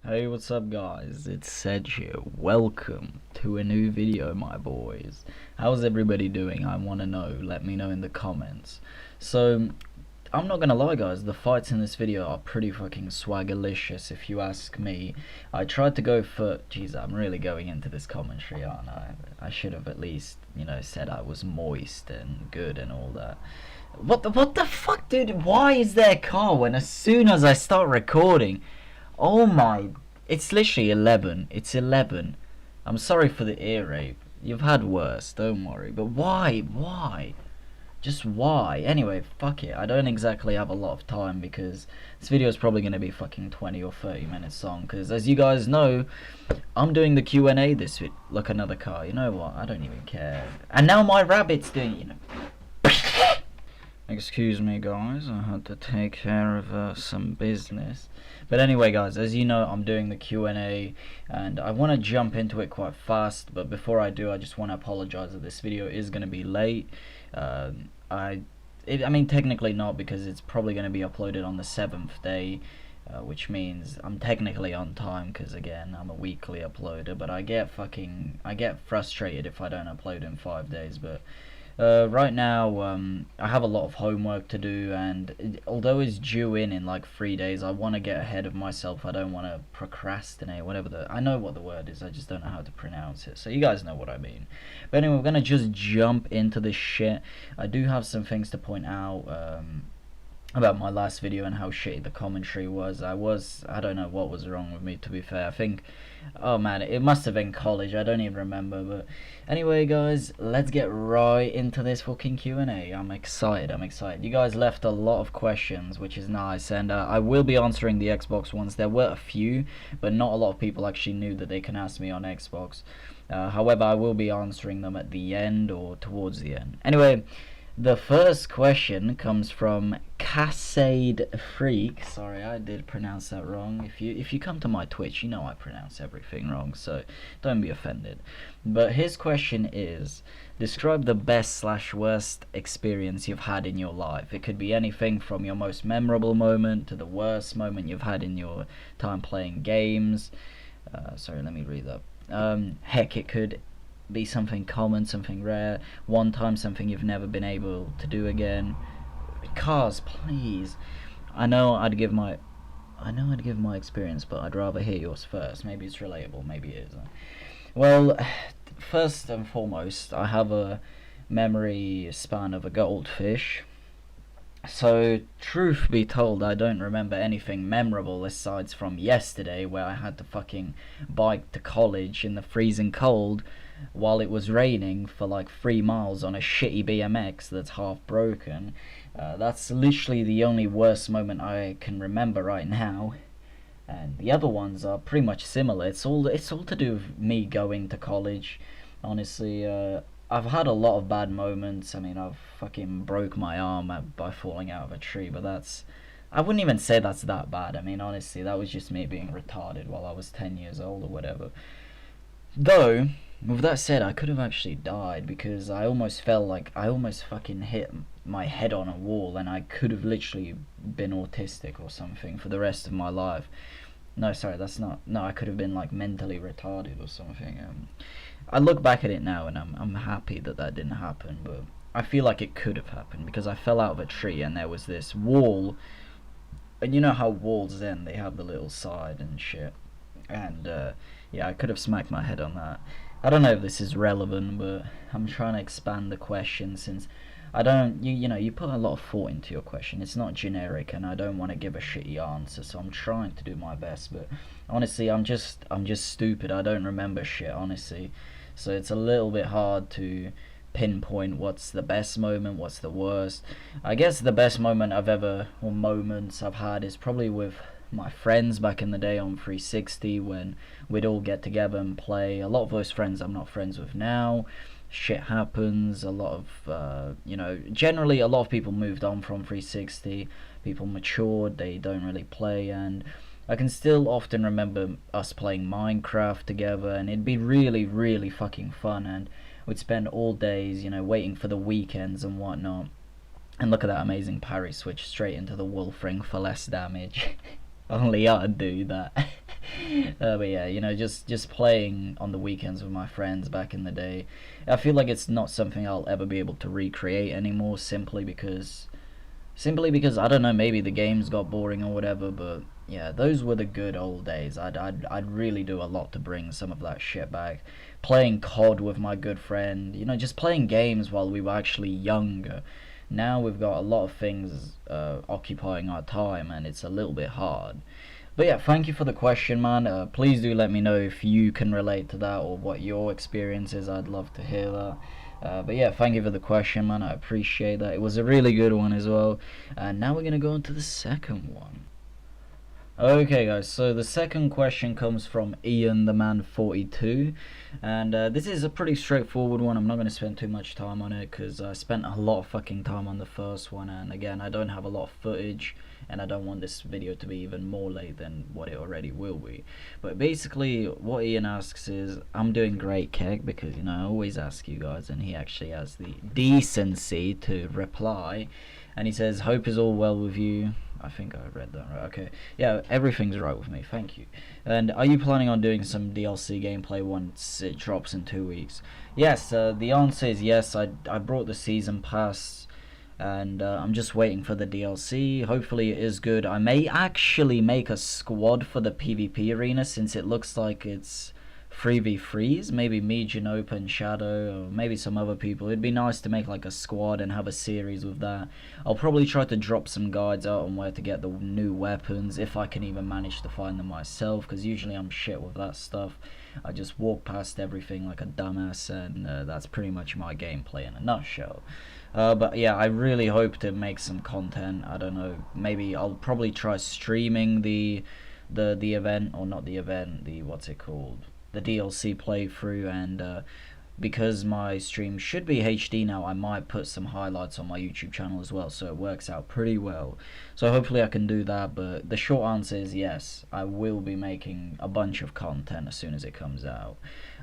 Hey, what's up guys? It's Sedge here. Welcome to a new video, my boys. How's everybody doing? I want to know. Let me know in the comments. So, I'm not gonna lie guys, the fights in this video are pretty fucking swaggerlicious if you ask me. I tried to go for... Jeez, I'm really going into this commentary, aren't I? I should have at least, said I was moist and good and all that. What the fuck, dude? Why is there a car when as soon as I start recording... Oh my, it's literally 11. It's 11. I'm sorry for the ear rape. You've had worse, don't worry. But why? Why? Just why? Anyway, fuck it. I don't exactly have a lot of time because this video is probably going to be fucking 20 or 30 minutes long. Because as you guys know, I'm doing the Q&A this week. Look, another car. You know what? I don't even care. And now my rabbit's doing, Excuse me guys, I had to take care of some business. But anyway guys, as you know, I'm doing the Q&A and I want to jump into it quite fast, but before I do, I just want to apologize that this video is going to be late. I mean technically not, because it's probably going to be uploaded on the 7th day, which means I'm technically on time because again, I'm a weekly uploader, but I get frustrated if I don't upload in 5 days. But right now, I have a lot of homework to do, and although it's due in like 3 days, I want to get ahead of myself. I don't want to procrastinate, whatever I know what the word is, I just don't know how to pronounce it, so you guys know what I mean. But anyway, we're gonna just jump into this shit. I do have some things to point out about my last video and how shitty the commentary was. I don't know what was wrong with me, to be fair. I think, oh man, it must have been college, I don't even remember. But anyway guys, let's get right into this fucking Q&A. I'm excited. You guys left a lot of questions, which is nice, and I will be answering the Xbox ones. There were a few, but not a lot of people actually knew that they can ask me on Xbox. However, I will be answering them at the end or towards the end. Anyway, the first question comes from Cascade Freak. Sorry, I did pronounce that wrong. If you come to my Twitch, you know I pronounce everything wrong, so don't be offended. But his question is, describe the best/worst experience you've had in your life. It could be anything from your most memorable moment to the worst moment you've had in your time playing games. Sorry, let me read that. Heck, it could be something common, something rare, one time, something you've never been able to do again. Cars, please. I know I'd give my experience, but I'd rather hear yours first. Maybe it's relatable, maybe it isn't. Well, first and foremost, I have a memory span of a goldfish. So, truth be told, I don't remember anything memorable aside from yesterday, where I had to fucking bike to college in the freezing cold while it was raining for like 3 miles on a shitty BMX that's half broken. That's literally the only worst moment I can remember right now. And the other ones are pretty much similar. It's all to do with me going to college. Honestly, I've had a lot of bad moments. I mean, I've fucking broke my arm by falling out of a tree, but I wouldn't even say that's that bad. I mean, honestly, that was just me being retarded while I was 10 years old or whatever. Though, with that said, I could have actually died because I almost fucking hit my head on a wall, and I could have literally been autistic or something for the rest of my life. No, sorry, that's not. No, I could have been like mentally retarded or something. I look back at it now and I'm happy that didn't happen, but I feel like it could have happened because I fell out of a tree and there was this wall, and you know how walls then, they have the little side and shit, and yeah, I could have smacked my head on that. I don't know if this is relevant, but I'm trying to expand the question since I don't, you put a lot of thought into your question. It's not generic, and I don't want to give a shitty answer, so I'm trying to do my best. But honestly, I'm just stupid. I don't remember shit, honestly. So it's a little bit hard to pinpoint what's the best moment, what's the worst. I guess the best moment moments I've had is probably with my friends back in the day on 360 when we'd all get together and play. A lot of those friends I'm not friends with now. Shit happens. A lot of generally a lot of people moved on from 360. People matured, they don't really play, and I can still often remember us playing Minecraft together, and it'd be really fucking fun, and we'd spend all days waiting for the weekends and whatnot. And look at that amazing parry switch straight into the wolf ring for less damage. Only I'd do that. But yeah, you know, just playing on the weekends with my friends back in the day. I feel like it's not something I'll ever be able to recreate anymore, simply because I don't know, maybe the games got boring or whatever. But yeah, those were the good old days. I'd really do a lot to bring some of that shit back. Playing COD with my good friend, you know, just playing games while we were actually younger. Now we've got a lot of things occupying our time, and it's a little bit hard. But yeah, thank you for the question, man. Please do let me know if you can relate to that or what your experience is. I'd love to hear that. But yeah, thank you for the question, man. I appreciate that. It was a really good one as well. And now we're going to go on to the second one. Okay, guys, so the second question comes from Ian the Man 42, and this is a pretty straightforward one. I'm not going to spend too much time on it because I spent a lot of fucking time on the first one, and again, I don't have a lot of footage, and I don't want this video to be even more late than what it already will be. But basically, what Ian asks is, I'm doing great, Keg, because, you know, I always ask you guys, and he actually has the decency to reply, and he says, hope is all well with you. I think I read that right. Okay, yeah, everything's right with me, thank you. And are you planning on doing some DLC gameplay once it drops in 2 weeks? Yes, the answer is yes. I brought the season pass, and I'm just waiting for the DLC. Hopefully it is good. I may actually make a squad for the PvP arena, since it looks like it's 3v3s, maybe me, Janopa, and Shadow, or maybe some other people. It'd be nice to make like a squad and have a series with that. I'll probably try to drop some guides out on where to get the new weapons, if I can even manage to find them myself, because usually I'm shit with that stuff. I just walk past everything like a dumbass, and that's pretty much my gameplay in a nutshell. But yeah, I really hope to make some content. I don't know, maybe I'll probably try streaming the event, or not the event, the what's it called, the DLC playthrough, and because my stream should be HD now, I might put some highlights on my YouTube channel as well, so it works out pretty well. So hopefully I can do that, but the short answer is yes, I will be making a bunch of content as soon as it comes out.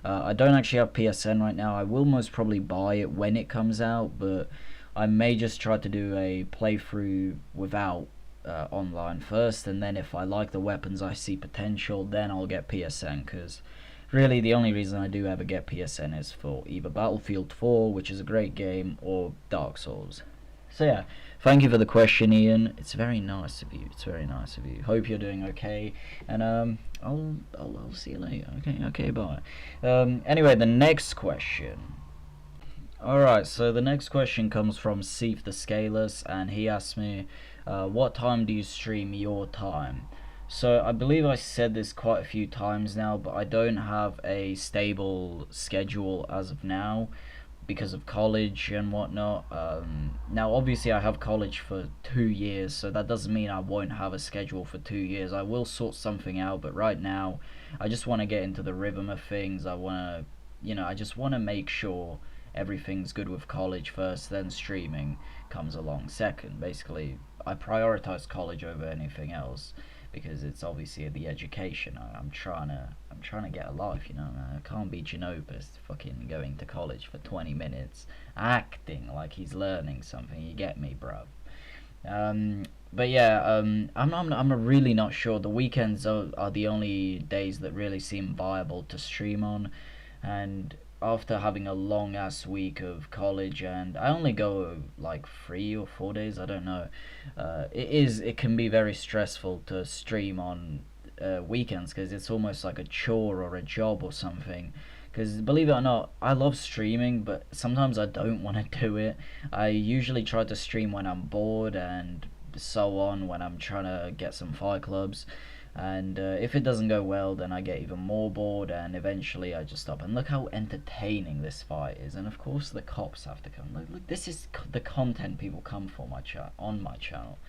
I don't actually have PSN right now. I will most probably buy it when it comes out, but I may just try to do a playthrough without online first, and then if I like the weapons, I see potential, then I'll get PSN, because really the only reason I do ever get PSN is for either Battlefield 4, which is a great game, or Dark Souls. So yeah, thank you for the question, Ian. It's very nice of you. It's very nice of you. Hope you're doing okay, and I'll see you later. Okay, bye. Anyway, the next question. Alright, so the next question comes from Seif the Scaleless, and he asked me, what time do you stream your time? So I believe I said this quite a few times now, but I don't have a stable schedule as of now because of college and whatnot. Now obviously I have college for 2 years, so that doesn't mean I won't have a schedule for 2 years. I will sort something out, but right now I just want to get into the rhythm of things. I just want to make sure everything's good with college first, then streaming comes along second. Basically, I prioritize college over anything else, because it's obviously the education. I'm trying to get a life, you know. I can't be Janopus fucking going to college for 20 minutes acting like he's learning something. You get me, bruv? But yeah, I'm really not sure. The weekends are the only days that really seem viable to stream on, and after having a long ass week of college, and I only go like 3 or 4 days, I don't know, it can be very stressful to stream on weekends, because it's almost like a chore or a job or something. Because believe it or not, I love streaming, but sometimes I don't want to do it. I usually try to stream when I'm bored, and so on, when I'm trying to get some Fight Clubs. And if it doesn't go well, then I get even more bored, and eventually I just stop. And look how entertaining this fight is, and of course the cops have to come. Look, this is the content people come for on my channel.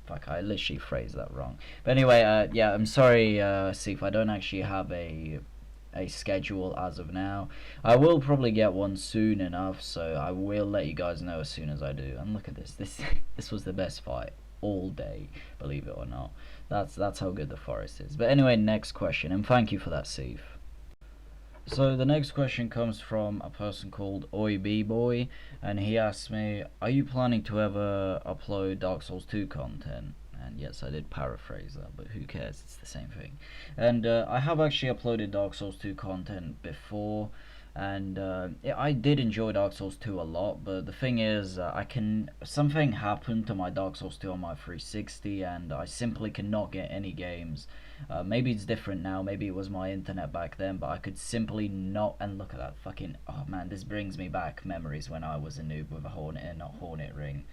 Fuck, I literally phrased that wrong. But anyway, yeah, I'm sorry, Seif, I don't actually have a schedule as of now. I will probably get one soon enough, so I will let you guys know as soon as I do. And look at this. This was the best fight all day, believe it or not. That's how good the forest is. But anyway, next question, and thank you for that, Seif. So the next question comes from a person called Oi B-Boy, and he asked me, are you planning to ever upload Dark Souls 2 content? and yes, I did paraphrase that, but who cares, it's the same thing. And I have actually uploaded Dark Souls 2 content before, and yeah, I did enjoy Dark Souls 2 a lot, but the thing is, something happened to my Dark Souls 2 on my 360, and I simply cannot get any games. Maybe it's different now, maybe it was my internet back then, but I could simply not. And look at that fucking, oh man, this brings me back memories when I was a noob with a hornet ring,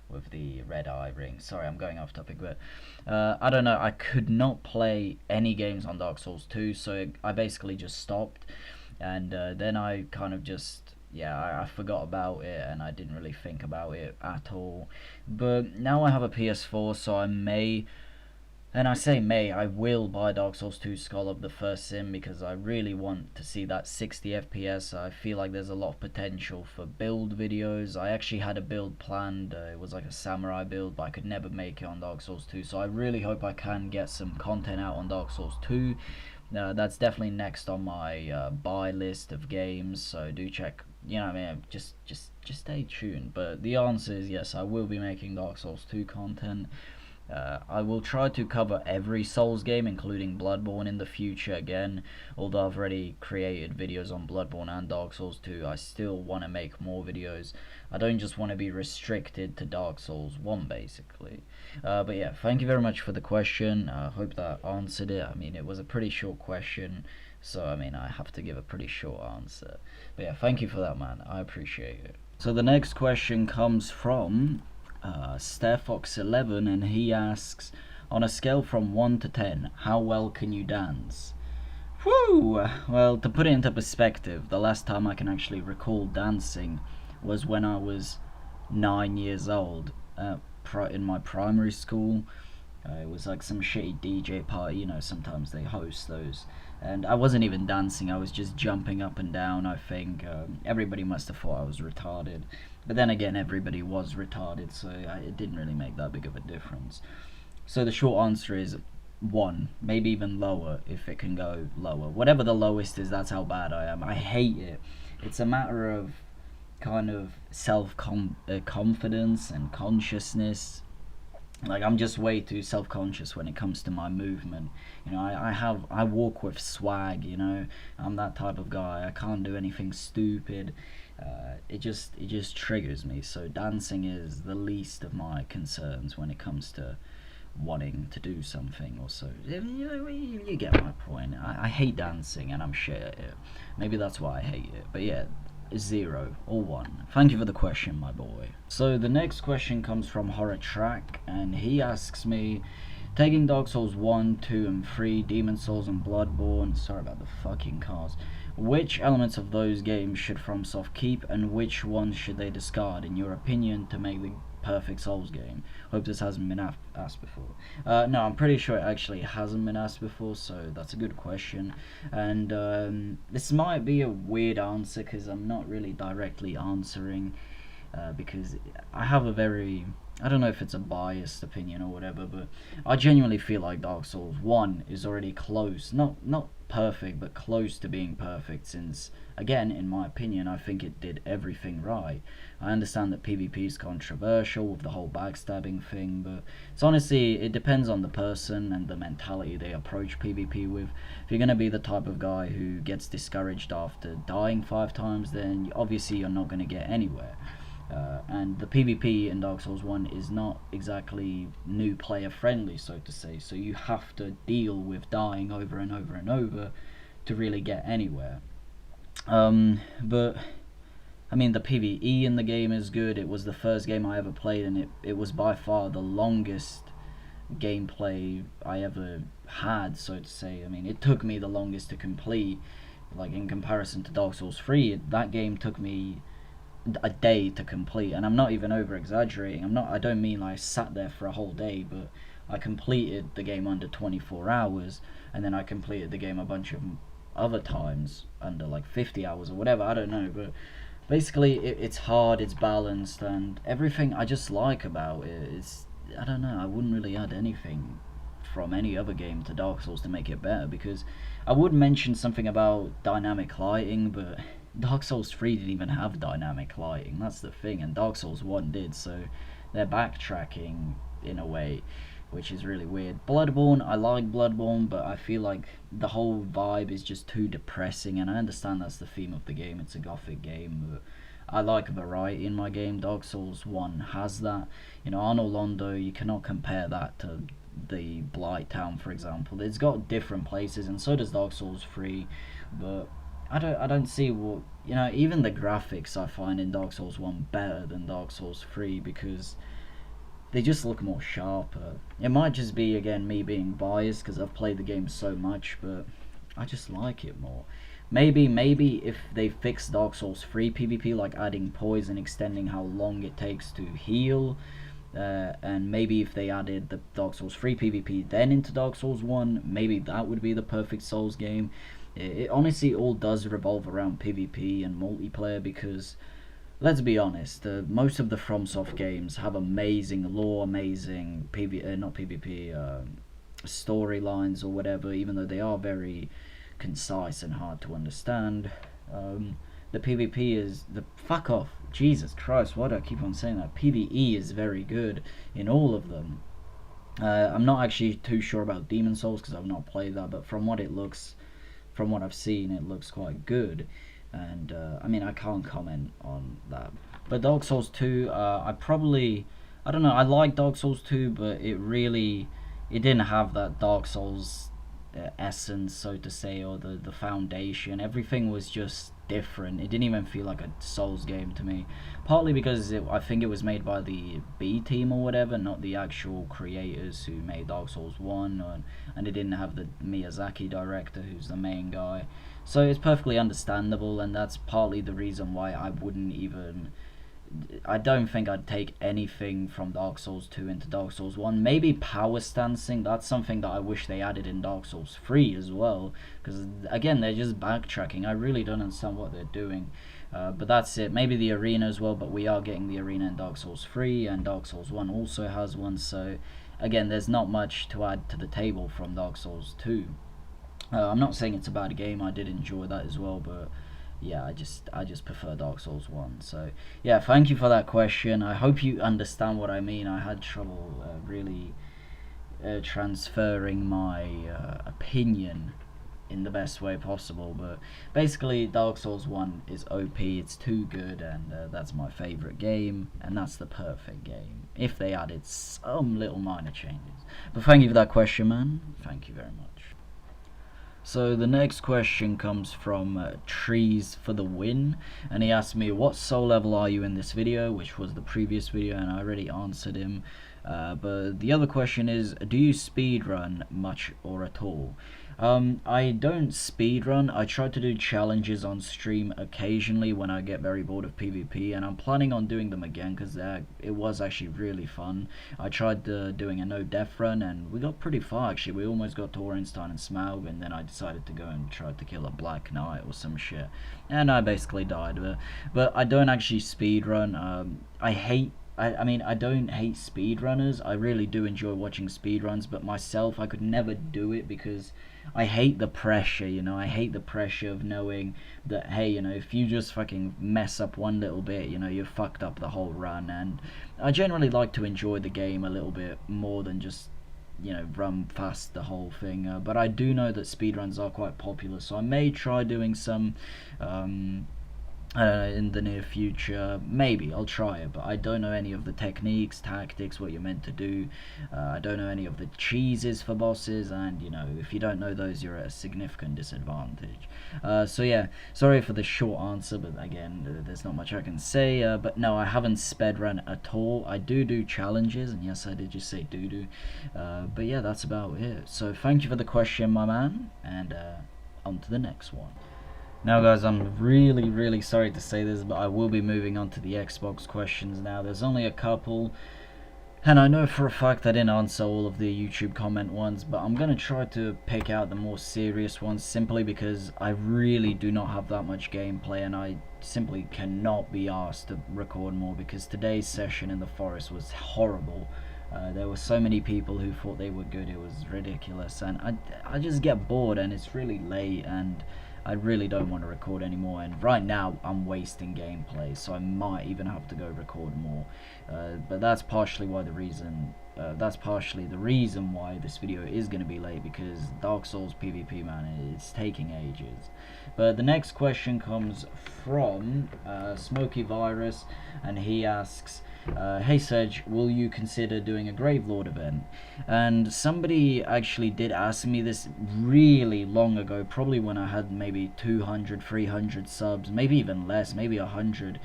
with the red eye ring. Sorry, I'm going off topic, but I don't know, I could not play any games on Dark Souls 2, so I basically just stopped. And then I kind of just, yeah, I forgot about it, and I didn't really think about it at all. But now I have a PS4, so I may, and I say may, I will buy Dark Souls 2 Skull of the First Sin, because I really want to see that 60 FPS. I feel like there's a lot of potential for build videos. I actually had a build planned, it was like a samurai build, but I could never make it on Dark Souls 2, so I really hope I can get some content out on Dark Souls 2. That's definitely next on my buy list of games, so do check, you know what I mean, just stay tuned. But the answer is yes, I will be making Dark Souls 2 content. I will try to cover every Souls game, including Bloodborne, in the future again. Although I've already created videos on Bloodborne and Dark Souls 2, I still want to make more videos. I don't just want to be restricted to Dark Souls 1, basically. But yeah, thank you very much for the question. I hope that answered it. I mean, it was a pretty short question, so I mean, I have to give a pretty short answer. But yeah, thank you for that, man. I appreciate it. So the next question comes from StairFox11, and he asks, on a scale from 1 to 10, how well can you dance? Whew! Well, to put it into perspective, the last time I can actually recall dancing was when I was 9 years old, in my primary school. It was like some shitty DJ party, you know, sometimes they host those, and I wasn't even dancing, I was just jumping up and down. I think everybody must have thought I was retarded, but then again, everybody was retarded, so it didn't really make that big of a difference. So the short answer is 1, maybe even lower if it can go lower. Whatever the lowest is, that's how bad I am. I hate it. It's a matter of kind of confidence and consciousness. Like, I'm just way too self-conscious when it comes to my movement. You know, I walk with swag, you know. I'm that type of guy. I can't do anything stupid. It just triggers me. So dancing is the least of my concerns when it comes to wanting to do something. Also, you get my point. I hate dancing, and I'm shit at it. Maybe that's why I hate it. But yeah, 0 or 1. Thank you for the question, my boy. So the next question comes from Horror Track, and he asks me, taking Dark Souls 1, 2, and 3, Demon Souls, and Bloodborne, sorry about the fucking cars, which elements of those games should FromSoft keep, and which ones should they discard, in your opinion, to make the perfect Souls game? Hope this hasn't been asked before. No, I'm pretty sure it actually hasn't been asked before, so that's a good question. And this might be a weird answer, because I'm not really directly answering, because I have a very, I don't know if it's a biased opinion or whatever, but I genuinely feel like Dark Souls 1 is already close, not perfect, but close to being perfect, since, again, in my opinion, I think it did everything right. I understand that PvP is controversial with the whole backstabbing thing, but it's honestly, it depends on the person and the mentality they approach PvP with. If you're going to be the type of guy who gets discouraged after dying 5 times, then obviously you're not going to get anywhere. And the PvP in Dark Souls 1 is not exactly new player friendly, so to say, so you have to deal with dying over and over and over to really get anywhere. But I mean, the PvE in the game is good. It was the first game I ever played, and it was by far the longest gameplay I ever had, so to say. I mean, it took me the longest to complete. Like, in comparison to Dark Souls 3, that game took me a day to complete, and I'm not even over exaggerating. I don't mean like I sat there for a whole day, but I completed the game under 24 hours, and then I completed the game a bunch of other times under like 50 hours or whatever, I don't know, but basically it's hard, it's balanced, and everything I just like about it is, I don't know, I wouldn't really add anything from any other game to Dark Souls to make it better, because I would mention something about dynamic lighting, but Dark Souls 3 didn't even have dynamic lighting, that's the thing, and Dark Souls 1 did, so they're backtracking in a way. which is really weird. Bloodborne, I like Bloodborne, but I feel like the whole vibe is just too depressing, and I understand that's the theme of the game, it's a gothic game, but I like variety in my game. Dark Souls 1 has that. You know, Arno Londo, you cannot compare that to the Blight Town, for example. It's got different places, and so does Dark Souls 3, but I don't see what, you know, even the graphics I find in Dark Souls 1 better than Dark Souls 3 because they just look more sharper. It might just be, again, me being biased because I've played the game so much, but I just like it more. Maybe if they fix Dark Souls 3 PvP, like adding poison, extending how long it takes to heal, and maybe if they added the Dark Souls 3 PvP then into Dark Souls 1, maybe that would be the perfect Souls game. It honestly all does revolve around PvP and multiplayer because, let's be honest, most of the FromSoft games have amazing lore, amazing storylines or whatever, even though they are very concise and hard to understand. The PvP is fuck off. Jesus Christ, why do I keep on saying that? PvE is very good in all of them. I'm not actually too sure about Demon Souls because I've not played that, but from what I've seen, it looks quite good. And I mean, I can't comment on that. But Dark Souls 2, I don't know, I like Dark Souls 2, but it didn't have that Dark Souls essence, so to say, or the foundation. Everything was just different. It didn't even feel like a Souls game to me, partly because I think it was made by the B team or whatever, not the actual creators who made Dark Souls 1, and it didn't have the Miyazaki director who's the main guy, so it's perfectly understandable, and that's partly the reason why I don't think I'd take anything from Dark Souls 2 into Dark Souls 1. Maybe power stancing, that's something that I wish they added in Dark Souls 3 as well, because again, they're just backtracking. I really don't understand what they're doing, but that's it. Maybe the arena as well, but we are getting the arena in Dark Souls 3, and Dark Souls 1 also has one, so again, there's not much to add to the table from Dark Souls 2. I'm not saying it's a bad game, I did enjoy that as well, but yeah, I just prefer Dark Souls 1. So yeah, thank you for that question. I hope you understand what I mean. I had trouble really transferring my opinion in the best way possible, but basically Dark Souls 1 is OP, it's too good, and that's my favourite game, and that's the perfect game if they added some little minor changes. But thank you for that question, man. Thank you very much. So the next question comes from Trees for the Win, and he asked me, what soul level are you in this video, which was the previous video, and I already answered him. But the other question is, do you speedrun much or at all? I don't speedrun. I try to do challenges on stream occasionally when I get very bored of PvP, and I'm planning on doing them again because it was actually really fun. I tried doing a no death run, and we got pretty far actually. We almost got to Orenstein and Smaug, and then I decided to go and try to kill a Black Knight or some shit, and I basically died. But I don't actually speedrun. I mean, I don't hate speedrunners. I really do enjoy watching speedruns, but myself, I could never do it because I hate the pressure, you know. I hate the pressure of knowing that, hey, you know, if you just fucking mess up one little bit, you know, you've fucked up the whole run. And I generally like to enjoy the game a little bit more than just, you know, run past the whole thing. But I do know that speedruns are quite popular, so I may try doing some in the near future. Maybe I'll try it, but I don't know any of the techniques, tactics, what you're meant to do. I don't know any of the cheeses for bosses, and you know, if you don't know those, you're at a significant disadvantage. So yeah, sorry for the short answer, but again, there's not much I can say. But no, I haven't sped run at all. I do challenges, and yes, I did just say do. But yeah, that's about it. So thank you for the question, my man, and on to the next one. Now guys, I'm really sorry to say this, but I will be moving on to the Xbox questions now. There's only a couple, and I know for a fact I didn't answer all of the YouTube comment ones, but I'm going to try to pick out the more serious ones, simply because I really do not have that much gameplay, and I simply cannot be asked to record more, because today's session in the forest was horrible. There were so many people who thought they were good, it was ridiculous, and I just get bored, and it's really late, and I really don't want to record anymore, and right now I'm wasting gameplay, so I might even have to go record more. But that's partially why the reason that's partially the reason why this video is going to be late, because Dark Souls PvP, man, it's taking ages. But the next question comes from Smoky Virus, and he asks, hey Sedge, will you consider doing a Gravelord event? And somebody actually did ask me this really long ago, probably when I had maybe 200, 300 subs, maybe even less, maybe 100.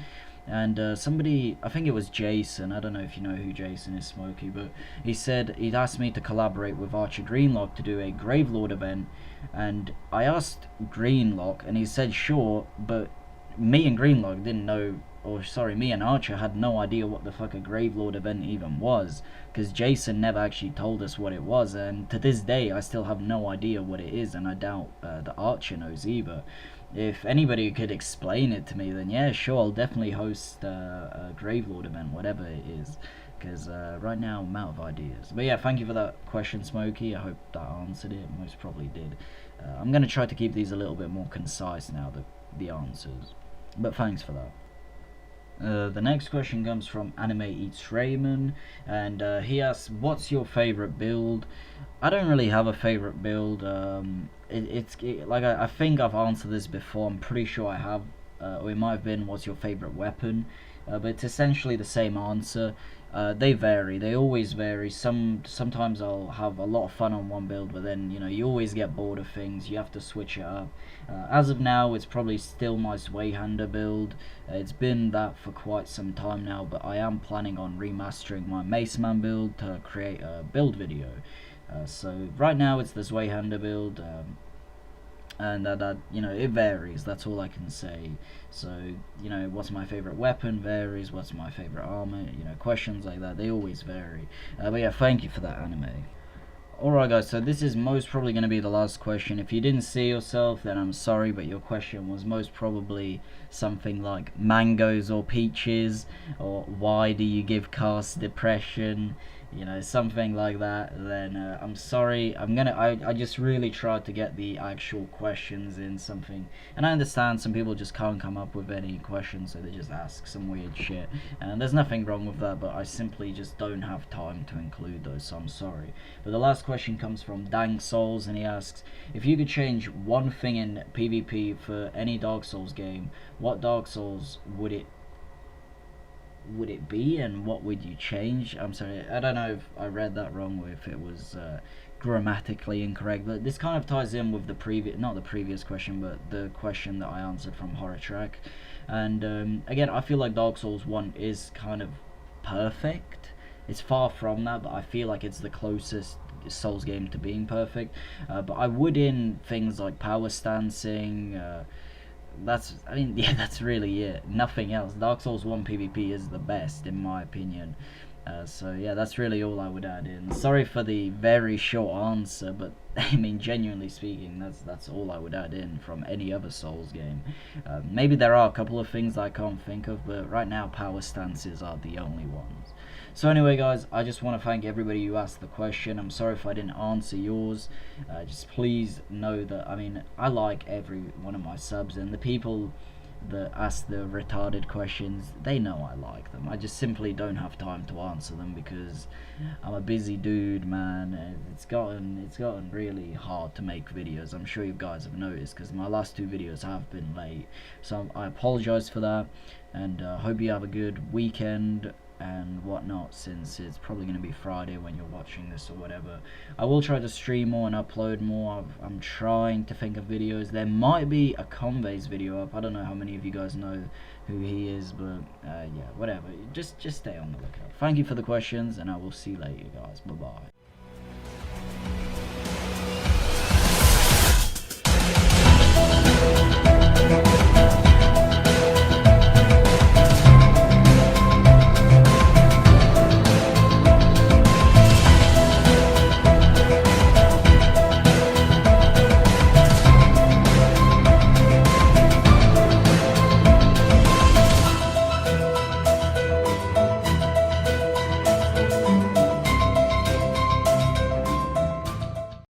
And somebody, I think it was Jason, I don't know if you know who Jason is, Smokey, but he said he'd asked me to collaborate with Archer Greenlock to do a Gravelord event, and I asked Greenlock and he said sure, but me and Greenlock didn't know, or sorry, me and Archer had no idea what the fuck a Gravelord event even was, because Jason never actually told us what it was, and to this day I still have no idea what it is, and I doubt the Archer knows either. If anybody could explain it to me, then yeah, sure, I'll definitely host a Gravelord event, whatever it is, because right now I'm out of ideas. But yeah, thank you for that question, Smokey. I hope that answered it. Most probably did. I'm going to try to keep these a little bit more concise now, the answers, but thanks for that. The next question comes from AnimeEats Raymond, and he asks, what's your favorite build? I don't really have a favorite build. Like I think I've answered this before. I'm pretty sure I have, or it might have been, what's your favorite weapon? But it's essentially the same answer. They vary. They always vary. Sometimes I'll have a lot of fun on one build, but then you always get bored of things. You have to switch it up. As of now, it's probably still my Zweihander build. It's been that for quite some time now, but I am planning on remastering my Maceman build to create a build video. So right now it's the Zweihander build. And that it varies, that's all I can say. So what's my favorite weapon varies, what's my favorite armor, questions like that, they always vary. But yeah, thank you for that, Anime. Alright guys, so this is most probably going to be the last question. If you didn't see yourself, then I'm sorry, but your question was most probably something like mangoes or peaches, or why do you give cars depression, something like that. Then I'm sorry. I just really tried to get the actual questions in something, and I understand some people just can't come up with any questions, so they just ask some weird shit, and there's nothing wrong with that, but I simply just don't have time to include those, so I'm sorry. But the last question comes from Dank Souls, and he asks, if you could change one thing in PvP for any Dark Souls game, what Dark Souls would it be, and what would you change? I'm sorry, I don't know if I read that wrong, or if it was grammatically incorrect, but this kind of ties in with the not the previous question, but the question that I answered from Horror Track. And again, I feel like Dark Souls 1 is kind of perfect. It's far from that, but I feel like it's the closest Souls game to being perfect. But I would in things like power stancing, that's really it, nothing else. Dark Souls 1 PvP is the best in my opinion. So yeah, that's really all I would add in. Sorry for the very short answer, but I mean, genuinely speaking, that's all I would add in from any other Souls game. Maybe there are a couple of things I can't think of, but right now power stances are the only ones. So anyway guys, I just want to thank everybody who asked the question. I'm sorry if I didn't answer yours. Just please know that, I mean, I like every one of my subs, and the people that ask the retarded questions, they know I like them. I just simply don't have time to answer them because I'm a busy dude, man. It's gotten really hard to make videos. I'm sure you guys have noticed, because my last 2 videos have been late, so I apologize for that, and hope you have a good weekend and whatnot, since it's probably going to be Friday when you're watching this or whatever. I will try to stream more and upload more. I'm trying to think of videos. There might be a Convey's video up. I don't know how many of you guys know who he is, but yeah, whatever. Just stay on the lookout. Thank you for the questions, and I will see you later, guys. Bye bye.